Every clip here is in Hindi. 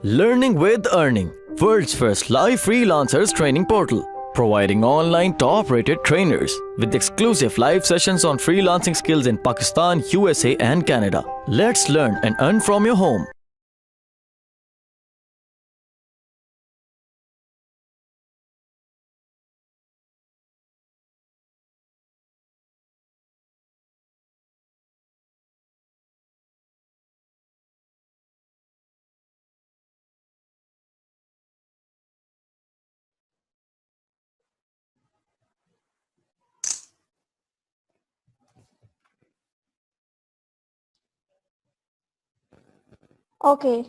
Learning with Earning, world's first live freelancers training portal, providing online top-rated trainers with exclusive live sessions on freelancing skills in Pakistan, USA and Canada. Let's learn and earn from your home. Okay.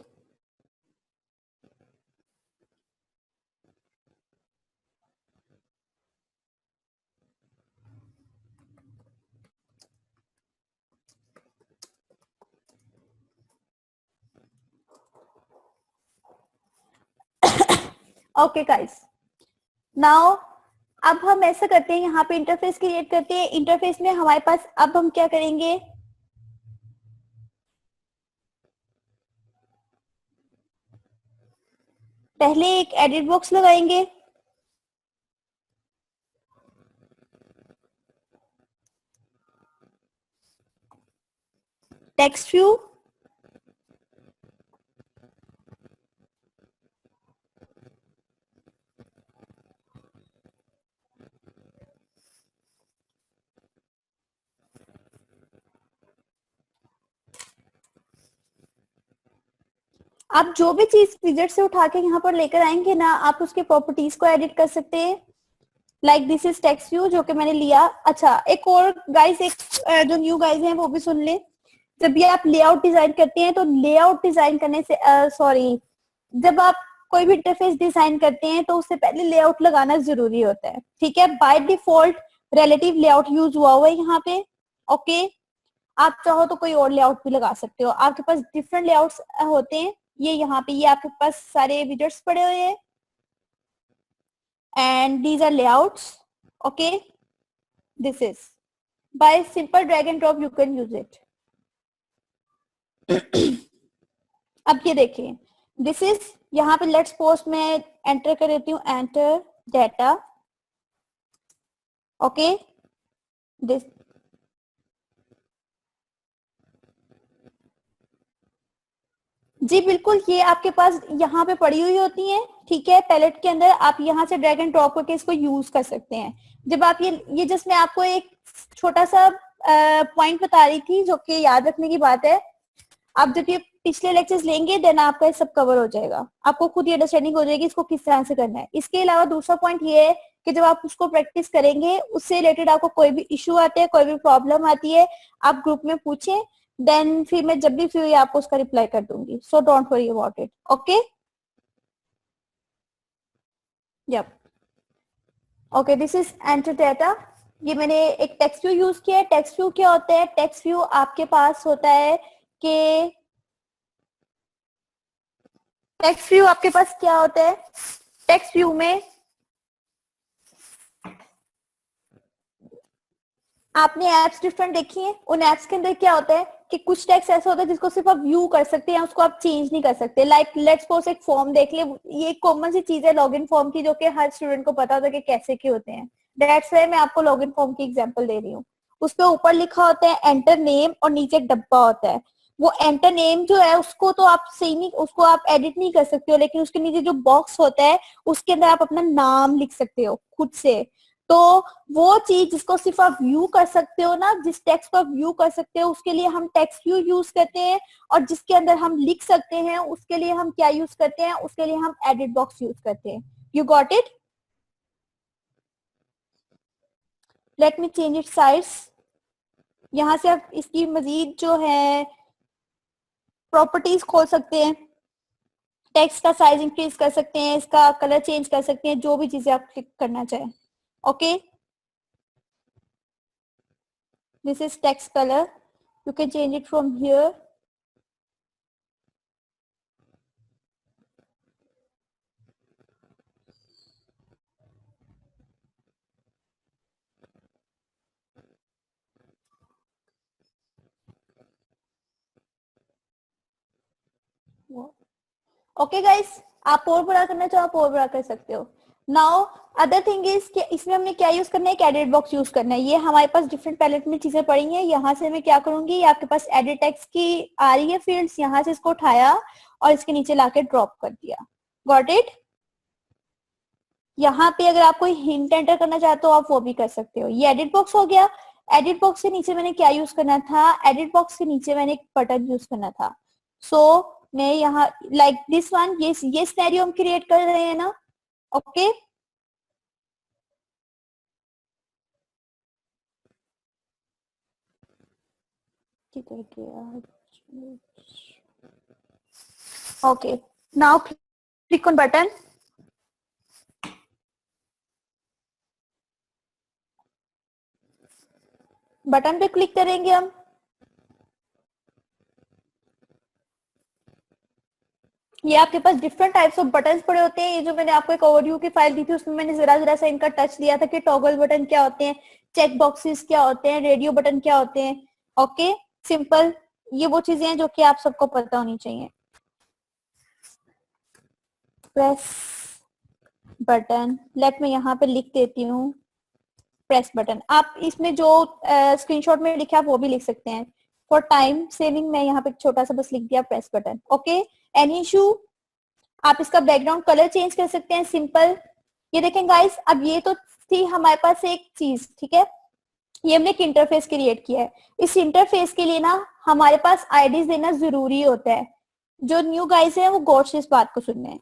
Okay guys, now अब हम ऐसा करते हैं, यहाँ पे इंटरफेस क्रिएट करते हैं। इंटरफेस में हमारे पास अब हम क्या करेंगे, पहले एक एडिट बॉक्स लगाएंगे। टेक्स्ट व्यू, आप जो भी चीज विजेट से उठा के यहाँ पर लेकर आएंगे ना, आप उसके प्रॉपर्टीज को एडिट कर सकते हैं। Like this is text view जो कि मैंने लिया। अच्छा, एक और गाइस, एक जो न्यू गाइस हैं वो भी सुन ले। जब भी आप लेआउट डिजाइन करते हैं तो लेआउट डिजाइन करने से सॉरी, जब आप कोई भी इंटरफेस डिजाइन करते हैं तो उससे पहले लेआउट लगाना जरूरी होता है। ठीक है, by default relative layout use हुआ है यहाँ पे। ओके, आप चाहो तो कोई और लेआउट भी लगा सकते हो। आपके पास डिफरेंट लेआउट्स होते हैं। ये यहाँ पे ये आपके पास सारे विजेट्स पड़े हुए हैं and these are layouts. Okay, this is by simple drag and drop you can use it. अब ये देखिए, दिस इज, यहाँ पे लेट्स पोस्ट में एंटर कर देती हूँ, एंटर डेटा। ओके, दिस जी बिल्कुल, ये आपके पास यहाँ पे पड़ी हुई होती हैं। ठीक है, पैलेट के अंदर आप यहाँ से ड्रैग एंड ड्रॉप करके इसको यूज कर सकते हैं। जब आप ये जस्ट मैं आपको एक छोटा सा पॉइंट बता रही थी जो कि याद रखने की बात है। आप जब ये पिछले लेक्चर्स लेंगे देन आपका ये सब कवर हो जाएगा, आपको खुद ही अंडरस्टैंडिंग हो जाएगी इसको किस तरह से करना है। इसके अलावा दूसरा पॉइंट ये है कि जब आप उसको प्रैक्टिस करेंगे, उससे रिलेटेड आपको कोई भी इशू आते हैं, कोई भी प्रॉब्लम आती है, आप ग्रुप में पूछें, देन फिर मैं जब भी फ्री हुई आपको उसका रिप्लाई कर दूंगी। So don't worry about it. Okay, yup, okay, this is enter data. ये मैंने एक टेक्स्ट व्यू यूज किया है। टेक्स्ट व्यू क्या होता है? टेक्स्ट व्यू आपके पास होता है कि टेक्स्ट व्यू आपके पास क्या होता है, टेक्स्ट व्यू में आपने एप्स डिफरेंट देखी हैं। उन एप्स के अंदर क्या होता है कि कुछ टेक्स्ट ऐसा होता है जिसको सिर्फ आप व्यू कर सकते हैं, उसको आप चेंज नहीं कर सकते। लाइक लेट्स सपोज एक फॉर्म देख ले, ये एक कॉमन सी चीज है लॉगिन फॉर्म की, जो कि हर स्टूडेंट को पता होता है कि कैसे के होते हैं। दैट्स व्हाई मैं आपको लॉगिन फॉर्म की एग्जांपल दे रही हूँ। उस पे ऊपर लिखा होता है एंटर नेम और नीचे एक डब्बा होता है। वो एंटर नेम जो है उसको तो आप सही नहीं, उसको आप एडिट नहीं कर सकते हो, लेकिन उसके नीचे जो बॉक्स होता है उसके अंदर आप अपना नाम लिख सकते हो खुद से। तो वो चीज जिसको सिर्फ आप व्यू कर सकते हो ना, जिस टेक्स्ट को आप व्यू कर सकते हो, उसके लिए हम टेक्स्ट व्यू यूज करते हैं। और जिसके अंदर हम लिख सकते हैं उसके लिए हम क्या यूज करते हैं? उसके लिए हम एडिट बॉक्स यूज करते हैं। You got it? Let me change it size. यहाँ से आप इसकी मजीद जो है प्रॉपर्टीज खोल सकते हैं, टेक्स्ट का साइज इंक्रीज कर सकते हैं, इसका कलर चेंज कर सकते हैं, जो भी चीजें आप क्लिक करना चाहें। Okay, this is text color, you can change it from here. Okay guys, आप और बड़ा करना चाहो आप और बड़ा कर सकते हो. नाउ अदर थिंग इज कि इसमें हमने क्या यूज करना है, एक एडिट बॉक्स यूज करना है. ये हमारे पास डिफरेंट पैलेट में चीजें पड़ी हैं. यहाँ से मैं क्या करूंगी, ये आपके पास एडिट टेक्स्ट की आ रही है फील्ड्स, यहाँ से इसको उठाया और इसके नीचे लाके ड्रॉप कर दिया. Got it. यहाँ पे अगर आप कोई हिंट एंटर करना चाहते हो आप वो भी कर सकते हो. ये एडिट बॉक्स हो गया. एडिट बॉक्स के नीचे मैंने क्या यूज करना था, एडिट बॉक्स के नीचे मैंने एक बटन यूज करना था. सो मैं यहाँ लाइक दिस वन, ये सिनेरियो हम क्रिएट कर रहे हैं ना. Okay okay. Now click on button. Button पे क्लिक करेंगे हम. ये आपके पास डिफरेंट टाइप्स ऑफ बटन्स पड़े होते हैं. ये जो मैंने आपको एक ओवरव्यू की फाइल दी थी उसमें मैंने जरा जरा सा इनका टच दिया था कि टॉगल बटन क्या होते हैं, चेक बॉक्सेस क्या होते हैं, रेडियो बटन क्या होते हैं. ओके सिंपल, ये वो चीजें हैं जो कि आप सबको पता होनी चाहिए. प्रेस बटन, लेट मैं यहाँ पे लिख देती हूँ प्रेस बटन. आप इसमें जो स्क्रीनशॉट में लिखा है वो भी लिख सकते हैं. फॉर टाइम सेविंग मैं यहाँ पे छोटा सा बस लिख दिया press button. Okay any issue. आप इसका बैकग्राउंड कलर चेंज कर सकते हैं सिंपल. ये देखें गाइस, अब ये तो थी हमारे पास एक चीज, ठीक है. ये हमने एक इंटरफेस क्रिएट किया है. इस इंटरफेस के लिए ना हमारे पास आईडीज देना जरूरी होता है. जो न्यू गाइस है वो गौर से इस बात को सुनने हैं.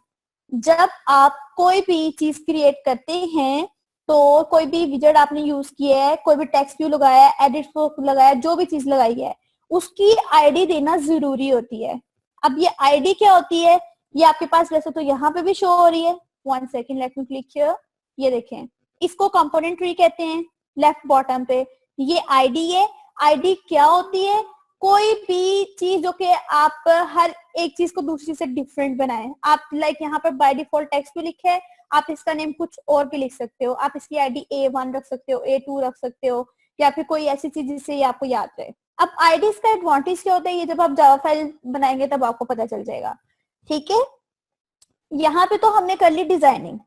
जब आप कोई भी चीज क्रिएट करते हैं तो कोई भी विजेट आपने यूज किया है, कोई भी टेक्स्ट व्यू लगाया है, एडिट लगाया है, जो भी चीज लगाई है उसकी आईडी देना जरूरी होती है. अब ये आईडी क्या होती है, ये आपके पास वैसे तो यहाँ पे भी शो हो रही है. 1 second let me click here. ये देखें, इसको कंपोनेंट ट्री कहते हैं लेफ्ट बॉटम पे. ये आईडी है. आईडी क्या होती है, कोई भी चीज जो कि आप हर एक चीज को दूसरी से डिफरेंट बनाए. आप लाइक यहाँ पर बाय डिफॉल्ट टेक्स्ट भी लिखे है, आप इसका नेम कुछ और भी लिख सकते हो. आप इसकी आईडी A1 रख सकते हो, A2 रख सकते हो, या फिर कोई ऐसी चीज जिससे ये आपको याद रहे. अब आईडीज का एडवांटेज क्या होता है, ये जब आप जावा फाइल बनाएंगे तब आपको पता चल जाएगा. ठीक है, यहाँ पे तो हमने कर ली डिजाइनिंग.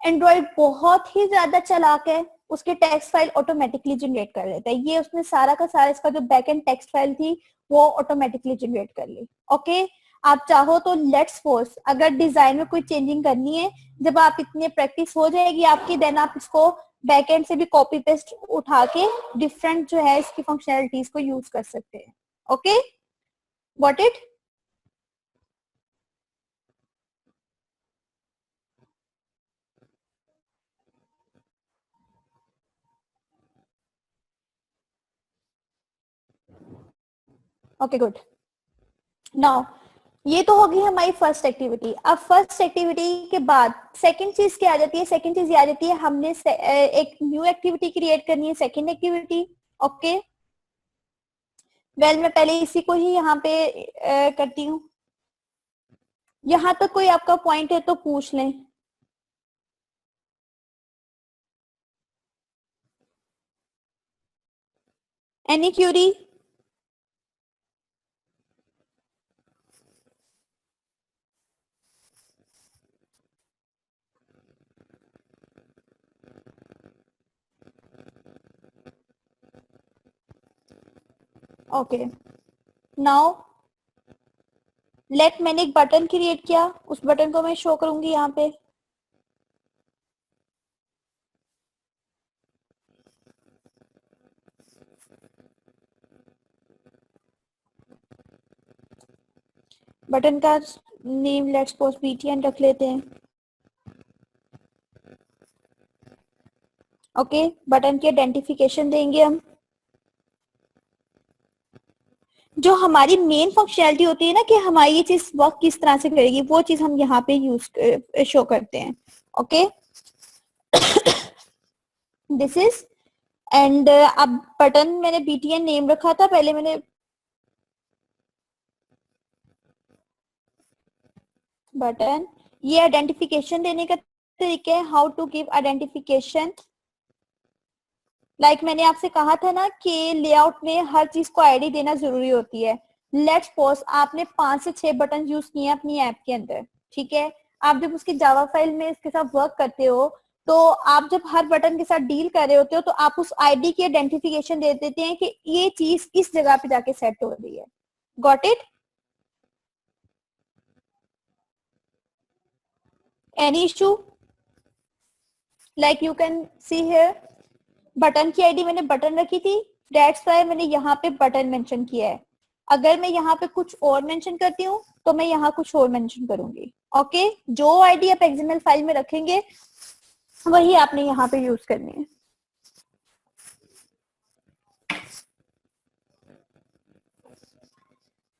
एंड्रॉइड बहुत ही ज्यादा चालाक है, उसके टेक्स्ट फाइल ऑटोमेटिकली जनरेट कर लेता है. ये उसने सारा का सारा इसका जो बैकएंड टेक्स्ट फाइल थी वो ऑटोमेटिकली जनरेट कर ली. ओके आप चाहो तो लेट्स सपोज अगर डिजाइन में कोई चेंजिंग करनी है, जब आप इतनी प्रैक्टिस हो जाएगी आपकी, देन आप इसको बैकएंड से भी कॉपी पेस्ट उठा के डिफरेंट जो है इसकी फंक्शनैलिटीज को यूज कर सकते हैं. Okay got it. Okay good. Now ये तो होगी हमारी फर्स्ट एक्टिविटी. अब फर्स्ट एक्टिविटी के बाद सेकंड चीज क्या आ जाती है, सेकंड चीज ये आ जाती है हमने एक न्यू एक्टिविटी क्रिएट करनी है, सेकंड एक्टिविटी. ओके वेल मैं पहले इसी को ही यहाँ पे करती हूँ. यहाँ तक कोई आपका पॉइंट है तो पूछ लें. Any Curie. Okay now let, मैंने एक बटन क्रिएट किया, उस बटन को मैं शो करूंगी यहाँ पे. बटन का नेम लेट्स सपोज BTN रख लेते हैं. ओके बटन की आइडेंटिफिकेशन देंगे हम. जो हमारी मेन फंक्शनैलिटी होती है ना कि हमारी ये चीज वर्क किस तरह से करेगी, वो चीज हम यहाँ पे यूज शो करते हैं. ओके दिस इज एंड अब बटन मैंने BTN नेम रखा था, पहले मैंने बटन. ये आइडेंटिफिकेशन देने का तरीका है, how to give identification. Like मैंने आपसे कहा था ना कि लेआउट में हर चीज को आईडी देना जरूरी होती है. लेट्स सपोज आपने 5 से 6 बटन यूज किए हैं अपनी ऐप के अंदर. ठीक है। आप जब उसकी जावा फाइल में इसके साथ वर्क करते हो तो आप जब हर बटन के साथ डील कर रहे होते हो तो आप उस आईडी की आइडेंटिफिकेशन दे देते हैं कि ये चीज इस जगह पे जाके सेट हो रही है। Got it? Any issue? Like you can see here, button की आईडी मैंने बटन रखी थी, दैट्स व्हाई मैंने यहाँ पे बटन मेंशन किया है। अगर मैं यहाँ पे कुछ और मेंशन करती हूँ तो मैं यहाँ कुछ और मेंशन करूंगी। ओके, जो आईडी आप एक्सएमएल फाइल में रखेंगे वही आपने यहाँ पे यूज करनी है।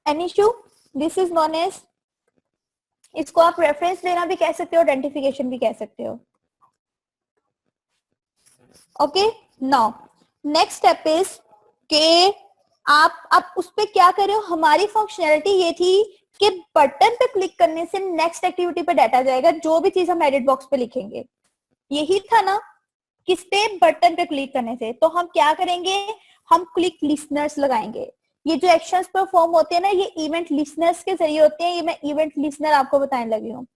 Any issue? This is known as, इसको आप रेफरेंस लेना भी कह सकते हो, आइडेंटिफिकेशन भी कह सकते हो। Okay, now next step is के आप उस पे क्या कर रहे हो। हमारी फंक्शनैलिटी ये थी कि बटन पे क्लिक करने से नेक्स्ट एक्टिविटी पे डाटा जाएगा, जो भी चीज हम एडिट बॉक्स पे लिखेंगे। यही था ना, किस पे? बटन पे क्लिक करने से। तो हम क्या करेंगे, हम क्लिक लिसनर्स लगाएंगे। ये जो एक्शंस परफॉर्म होते हैं ना, ये इवेंट लिसनर्स के जरिए होते हैं। ये मैं इवेंट लिसनर आपको बताने लगी हूँ।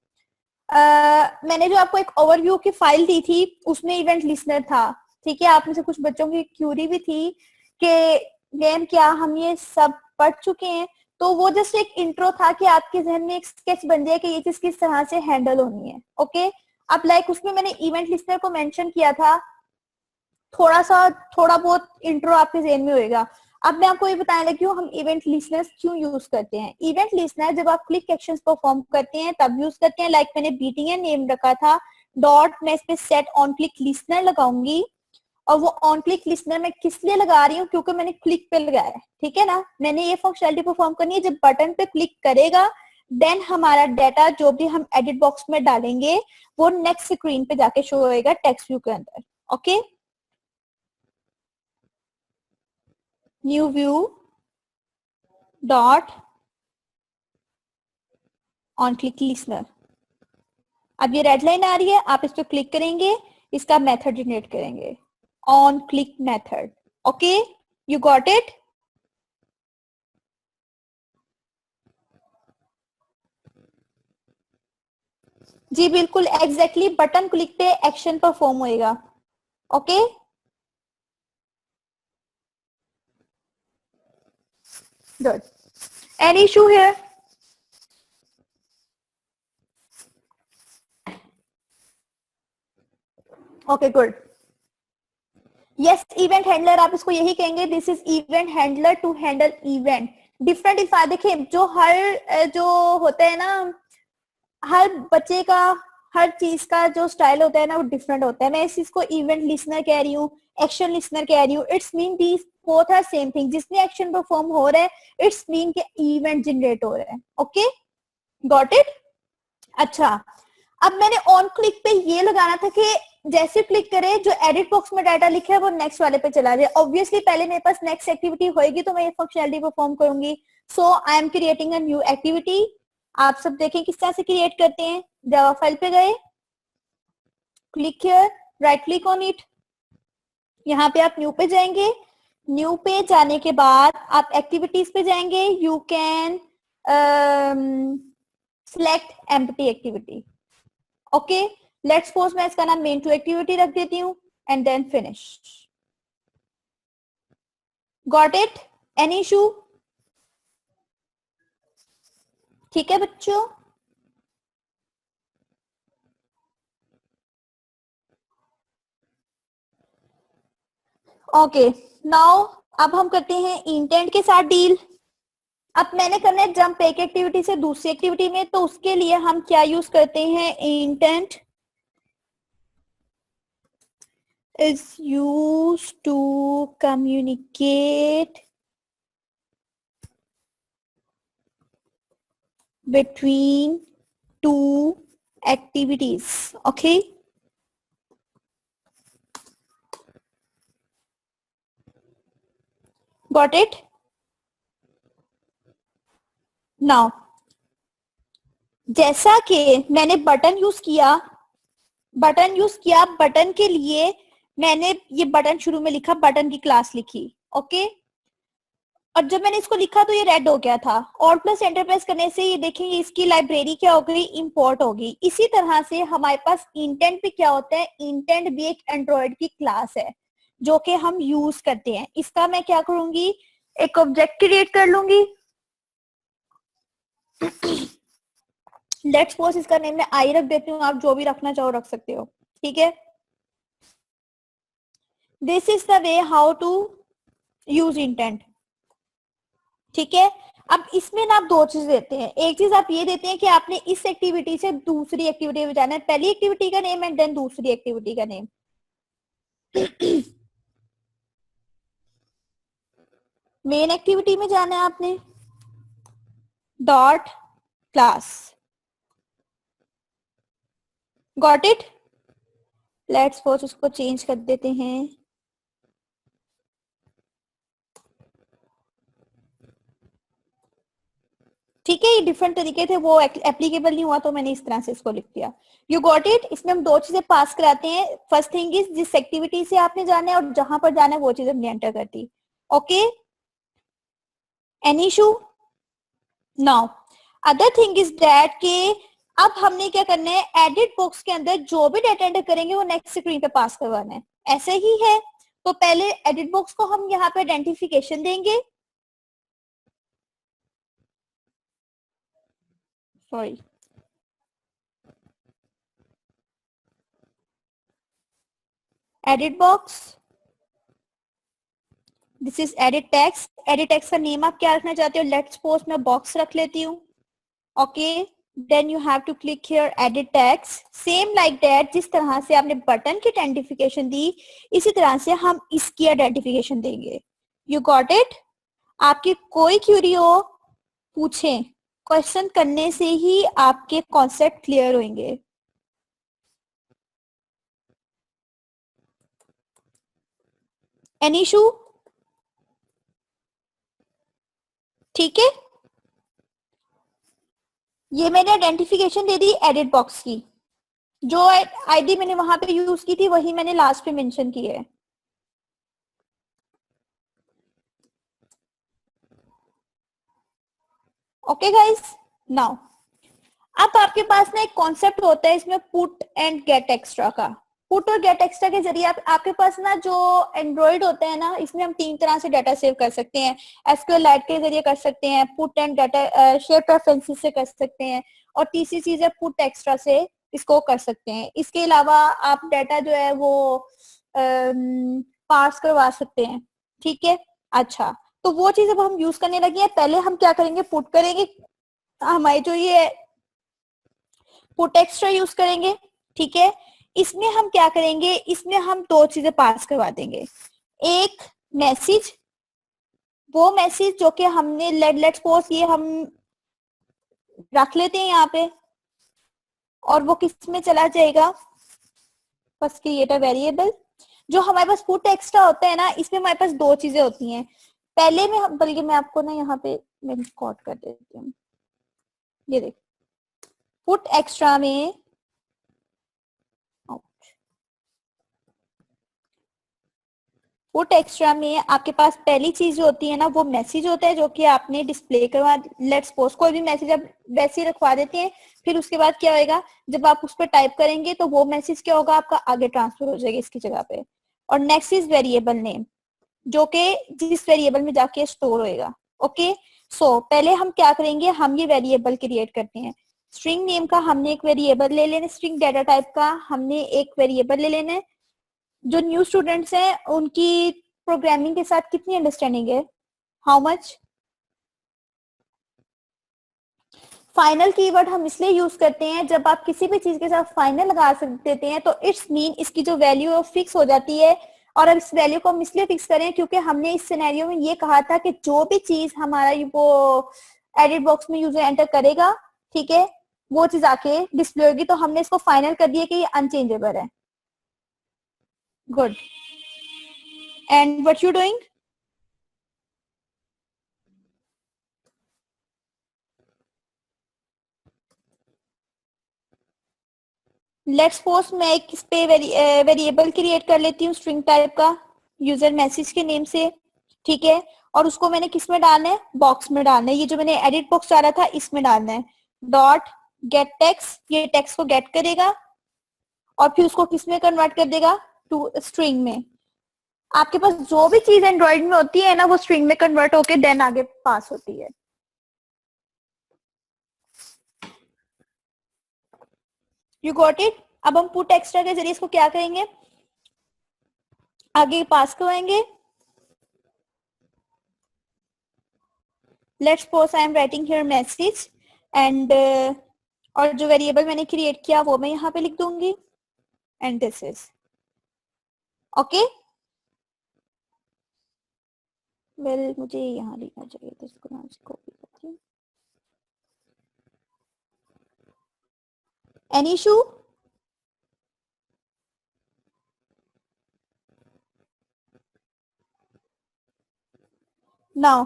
मैंने जो आपको एक ओवरव्यू की फाइल दी थी उसमें इवेंट लिसनर था। ठीक है, आप में से कुछ बच्चों की क्यूरी भी थी कि मैम क्या हम ये सब पढ़ चुके हैं? तो वो जस्ट एक इंट्रो था कि आपके जहन में एक स्केच बन जाए कि ये चीज किस तरह से हैंडल होनी है। ओके, अब लाइक उसमें मैंने इवेंट लिस्टर को मेंशन किया था, थोड़ा बहुत इंट्रो आपके जहन में होएगा। अब मैं आपको ये बताने लगी हूँ हम इवेंट लिस्टनर्स क्यों यूज करते हैं। इवेंट लिस्टनर जब आप क्लिक एक्शंस परफॉर्म करते हैं तब यूज करते हैं। लाइक मैंने बीटीएन नेम रखा था, डॉट मैं इस पे सेट ऑन क्लिक लिस्टनर लगाऊंगी। और वो ऑन क्लिक लिस्टनर मैं किस लिए लगा रही हूँ, क्योंकि मैंने क्लिक पे लगाया है। ठीक है ना, मैंने ये फंक्शनलिटी परफॉर्म करनी है। जब बटन पे क्लिक करेगा देन हमारा डाटा जो भी हम एडिट बॉक्स में डालेंगे वो नेक्स्ट स्क्रीन पे जाके शो होएगा टेक्स्ट व्यू के अंदर। Okay, new view dot on click listener. अब ये रेड लाइन आ रही है, आप इस पर क्लिक करेंगे, इसका मेथड जनरेट करेंगे, on click method. Okay, you got it? जी बिल्कुल एग्जैक्टली, बटन क्लिक पे एक्शन परफॉर्म होएगा। Okay, good. Any issue here? Okay, good. Yes, event handler आप इसको यही कहेंगे, this is event handler to handle event. Different इफा देखिए, जो हर जो होता है ना, हर बच्चे का हर चीज का जो स्टाइल होता है ना वो डिफरेंट होता है। मैं इस चीज को इवेंट लिसनर कह रही हूँ, एक्शन लिसनर कह रही हूँ, it's mean these both are same thing. जिसमें एक्शन परफॉर्म हो रहा है इट्स मीन के इवेंट जनरेट हो रहा है। Okay, got it? अच्छा, अब मैंने ऑन क्लिक पे ये लगाना था कि जैसे क्लिक करे जो एडिट बॉक्स में डाटा लिखा है वो नेक्स्ट वाले पे चला जाए। ऑब्वियसली पहले मेरे पास नेक्स्ट एक्टिविटी होगी तो मैं ये फंक्शनलिटी परफॉर्म करूंगी। So I am creating a new activity. आप सब देखें किस तरह से क्रिएट करते हैं। जावा फाइल पे गए, click here, right click on it, यहाँ पे आप न्यू पे जाएंगे। न्यू पे जाने के बाद आप एक्टिविटीज पे जाएंगे, you can select empty activity. Okay, let's suppose मैं इसका नाम मेन टू एक्टिविटी रख देती हूँ and then finish. Got it? Any issue? ठीक है बच्चों, ओके। नाउ अब हम करते हैं इंटेंट के साथ डील। अब मैंने करना है जंप एक एक्टिविटी से दूसरी एक्टिविटी में, तो उसके लिए हम क्या यूज करते हैं, intent is used to communicate between two activities. Okay, got it? Now जैसा कि मैंने बटन यूज किया, बटन के लिए मैंने ये बटन शुरू में लिखा, बटन की क्लास लिखी। ओके, और जब मैंने इसको लिखा तो ये रेड हो गया था। और प्लस एंटर प्रेस करने से ये देखेंगे इसकी लाइब्रेरी क्या हो गई, इंपोर्ट होगी। इसी तरह से हमारे पास इंटेंट भी क्या होता है, इंटेंट भी एक एंड्रॉइड की क्लास है जो कि हम यूज करते हैं। इसका मैं क्या करूंगी, एक ऑब्जेक्ट क्रिएट कर लूंगी। लेट्स सपोज इसका नेम मैं आई रख देती हूँ, आप जो भी रखना चाहो रख सकते हो, ठीक है। This is the way how to use intent, ठीक है। अब इसमें ना आप दो चीज देते हैं। एक चीज आप ये देते हैं कि आपने इस एक्टिविटी से दूसरी एक्टिविटी में जाना है, पहली एक्टिविटी का नेम एंड देन दूसरी एक्टिविटी का नेम। मेन एक्टिविटी में जाना है आपने, dot class, got it. Let's suppose उसको चेंज कर देते हैं, ठीक है। ये डिफरेंट तरीके थे, वो एप्लीकेबल नहीं हुआ तो मैंने इस तरह से इसको लिख दिया। You got it. इसमें हम दो चीजें पास कराते हैं। फर्स्ट थिंग इज जिस एक्टिविटी से आपने जाना है और जहां पर जाना है वो चीज हमने एंटर कर दी। Okay, any issue? Now other thing is that कि अब हमने क्या करना है, एडिट बॉक्स के अंदर जो भी डाटा एंटर करेंगे वो नेक्स्ट स्क्रीन पे पास करवाना है। ऐसे ही है। तो पहले एडिट बॉक्स को हम यहाँ पे आइडेंटिफिकेशन देंगे, sorry, edit box, this is edit text. Edit text का नेम आप क्या रखना चाहते हो, लेट्स सपोज मैं बॉक्स रख लेती हूँ। Okay, then you have to click here edit text. Same like that, जिस तरह से आपने बटन की आइडेंटिफिकेशन दी इसी तरह से हम इसकी आइडेंटिफिकेशन देंगे। You got it. आपकी कोई क्यूरी हो पूछें, क्वेश्चन करने से ही आपके कॉन्सेप्ट क्लियर होंगे। Any issue? ठीक है, ये मैंने आइडेंटिफिकेशन दे दी एडिट बॉक्स की। जो आईडी मैंने वहां पे यूज की थी वही मैंने लास्ट पे मेंशन की है। ओके गाइस, नाउ अब आपके पास ना एक कॉन्सेप्ट होता है इसमें, पुट एंड गेट एक्स्ट्रा का। पुट और गेट एक्स्ट्रा के जरिए आपके पास ना जो एंड्रॉइड होता है ना, इसमें हम तीन तरह से डाटा सेव कर सकते हैं। एसक्यूएलआइट के जरिए कर सकते हैं, put and data share preferences से कर सकते हैं, और तीसरी चीज है पुट एक्स्ट्रा से इसको कर सकते हैं। इसके अलावा आप डाटा जो है वो पार्स करवा सकते हैं, ठीक है। अच्छा, तो वो चीज अब हम यूज करने लगे हैं। पहले हम क्या करेंगे, पुट करेंगे, हमारे जो ये पुट एक्स्ट्रा यूज करेंगे, ठीक है। इसमें हम क्या करेंगे, इसमें हम दो चीजें पास करवा देंगे। एक मैसेज, वो मैसेज जो कि हमने लेट्स सपोज ये हम रख लेते हैं यहाँ पे, और वो किस में चला जाएगा, बस क्रिएट अ वेरिएबल। जो हमारे पास पुट एक्स्ट्रा होता है ना, इसमें हमारे पास दो चीजें होती हैं। पहले में बल्कि मैं आपको ना यहाँ पे मैं रिकॉर्ड कर देती हूँ, ये देख, पुट एक्स्ट्रा में पुट एक्स्ट्रा में आपके पास पहली चीज जो होती है ना, वो मैसेज होता है जो कि आपने डिस्प्ले करवा, लेट्स सपोज कोई भी मैसेज आप वैसे ही रखवा देते हैं। फिर उसके बाद क्या होएगा, जब आप उस पर टाइप करेंगे तो वो मैसेज क्या होगा, आपका आगे ट्रांसफर हो जाएगा इसकी जगह पे। और नेक्स्ट इज वेरिएबल नेम, जो कि जिस वेरिएबल में जाके स्टोर होएगा। ओके, सो पहले हम क्या करेंगे, हम ये वेरिएबल क्रिएट करते हैं। स्ट्रिंग नेम का हमने एक वेरिएबल ले लेना, स्ट्रिंग डाटा टाइप का हमने एक वेरिएबल ले लेना है। जो न्यू स्टूडेंट्स हैं उनकी प्रोग्रामिंग के साथ कितनी अंडरस्टैंडिंग है, हाउ मच? फाइनल कीवर्ड हम इसलिए यूज करते हैं, जब आप किसी भी चीज के साथ फाइनल लगा देते हैं तो इट्स मीन इसकी जो वैल्यू है वो फिक्स हो जाती है। और अब इस वैल्यू को हम इसलिए फिक्स करें क्योंकि हमने इस सिनेरियो में ये कहा था कि जो भी चीज हमारा वो एडिट बॉक्स में यूजर एंटर करेगा, ठीक है, वो चीज आके डिस्प्ले होगी। तो हमने इसको फाइनल कर दिया कि ये अनचेंजेबल है। Good, and what you doing? Let's suppose मैं एक इस पे वेरिएबल क्रिएट कर लेती हूँ स्ट्रिंग टाइप का, यूजर मैसेज के नेम से, ठीक है। और उसको मैंने किस में डालना है, बॉक्स में डालना है। ये जो मैंने एडिट बॉक्स डाला था इसमें डालना है। डॉट गेट टेक्स्ट, ये टेक्स्ट को गेट करेगा और फिर उसको किस में कन्वर्ट कर देगा, टू स्ट्रिंग में। आपके पास जो भी चीज एंड्रॉइड में होती है ना वो स्ट्रिंग में कन्वर्ट होके देन आगे पास होती है। You got it. अब हम पुट एक्स्ट्रा के जरिए इसको क्या करेंगे, आगे पास करवाएंगे। Let's suppose I am writing here message and और जो वेरिएबल मैंने क्रिएट किया वो मैं यहाँ पे लिख दूंगी and this is okay. Well मुझे यहाँ लिखना चाहिए तो इसको यहाँ से कॉपी करती हूँ। Any issue? नाउ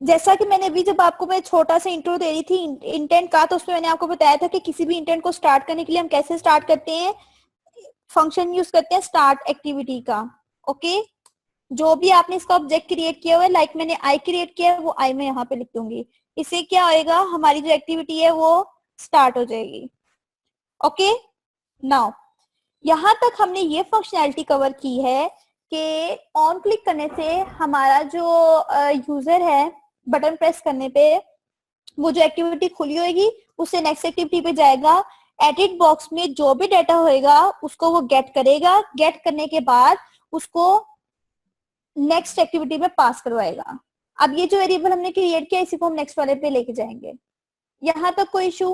जैसा कि मैंने अभी जब आपको मैं छोटा सा इंट्रो दे रही थी इंटेंट का, तो उसमें मैंने आपको बताया था कि किसी भी इंटेंट को स्टार्ट करने के लिए हम कैसे स्टार्ट करते हैं, फंक्शन यूज करते हैं स्टार्ट एक्टिविटी का। ओके जो भी आपने इसका ऑब्जेक्ट क्रिएट किया हुआ है, लाइक मैंने आई क्रिएट किया है, वो आई मैं यहाँ पे लिख दूंगी। इससे क्या होएगा, हमारी जो एक्टिविटी है वो स्टार्ट हो जाएगी। ओके नाउ यहाँ तक हमने ये फंक्शनैलिटी कवर की है कि ऑन क्लिक करने से हमारा जो यूजर है बटन प्रेस करने पे वो जो एक्टिविटी खुली होगी उससे नेक्स्ट एक्टिविटी पे जाएगा। एडिट बॉक्स में जो भी डाटा होएगा उसको वो गेट करेगा, गेट करने के बाद उसको नेक्स्ट एक्टिविटी में पास करवाएगा। अब ये जो वेरिएबल हमने क्रिएट किया इसी को हम नेक्स्ट वाले पे लेके जाएंगे। यहाँ तक कोई इशू?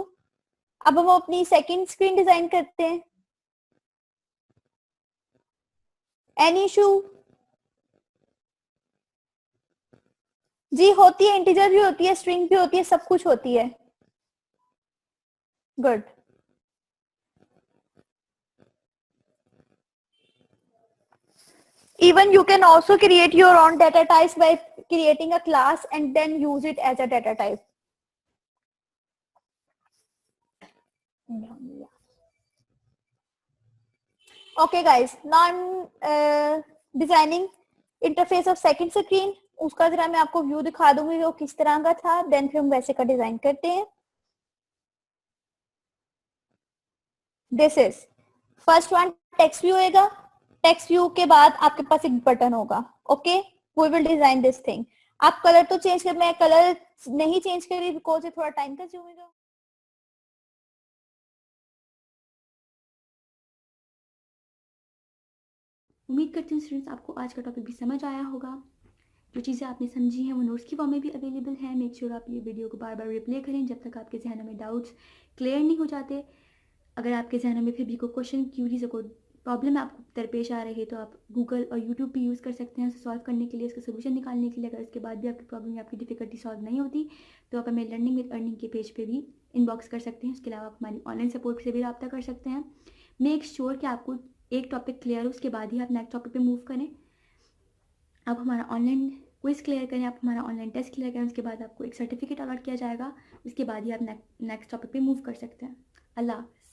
अब हम अपनी सेकंड स्क्रीन डिजाइन करते हैं। Any issue? जी होती है, इंटीजर भी होती है, स्ट्रिंग भी होती है, सब कुछ होती है। Good. Even you can also create your own data types by creating a class and then use it as a data type. Okay guys, now I'm designing interface of second screen. उसका जरा मैं आपको व्यू दिखा दूंगी वो किस तरह का था, देन फिर हम वैसे का डिजाइन करते हैं। This is first one, text view होएगा। टेक्स्ट व्यू के बाद आपके पास एक बटन होगा। Okay we will design this thing. आप कलर तो चेंज कर, मैं कलर नहीं चेंज कर रही बिकॉज थोड़ा टाइम कंज्यूमिंग है। उम्मीद करती हूँ स्टूडेंट्स आपको आज का टॉपिक भी समझ आया होगा। जो चीज़ें आपने समझी हैं वो नोट्स की फॉर्म में भी अवेलेबल है। मेक श्योर आप ये वीडियो को बार बार रिप्ले करें जब तक आपके जहनों में डाउट्स क्लियर नहीं हो जाते। अगर आपके जहनों में फिर भी कोई क्वेश्चन, क्यूरीज, कोई प्रॉब्लम आपको दरपेश आ रही है तो आप गूगल और यूट्यूब भी यूज़ कर सकते हैं उसे सॉल्व करने के लिए, उसका सोल्यूशन निकालने के लिए। अगर उसके बाद भी आपकी प्रॉब्लम या आपकी डिफिकल्टी सॉल्व नहीं होती तो आप हमें लर्निंग विद अर्निंग के पेज पे भी इनबॉक्स कर सकते हैं। उसके अलावा आप हमारी ऑनलाइन सपोर्ट से भी रब्ता कर सकते हैं। मेक श्योर कि आपको एक टॉपिक क्लियर हो उसके बाद ही आप नेक्स्ट टॉपिक पे मूव करें। आप हमारा ऑनलाइन क्विज क्लियर करें, आप हमारा ऑनलाइन टेस्ट क्लियर करें, उसके बाद आपको एक सर्टिफिकेट अलॉट किया जाएगा। उसके बाद ही आप नेक्स्ट टॉपिक पे मूव कर सकते हैं। अल्लाह हाफ़िज़।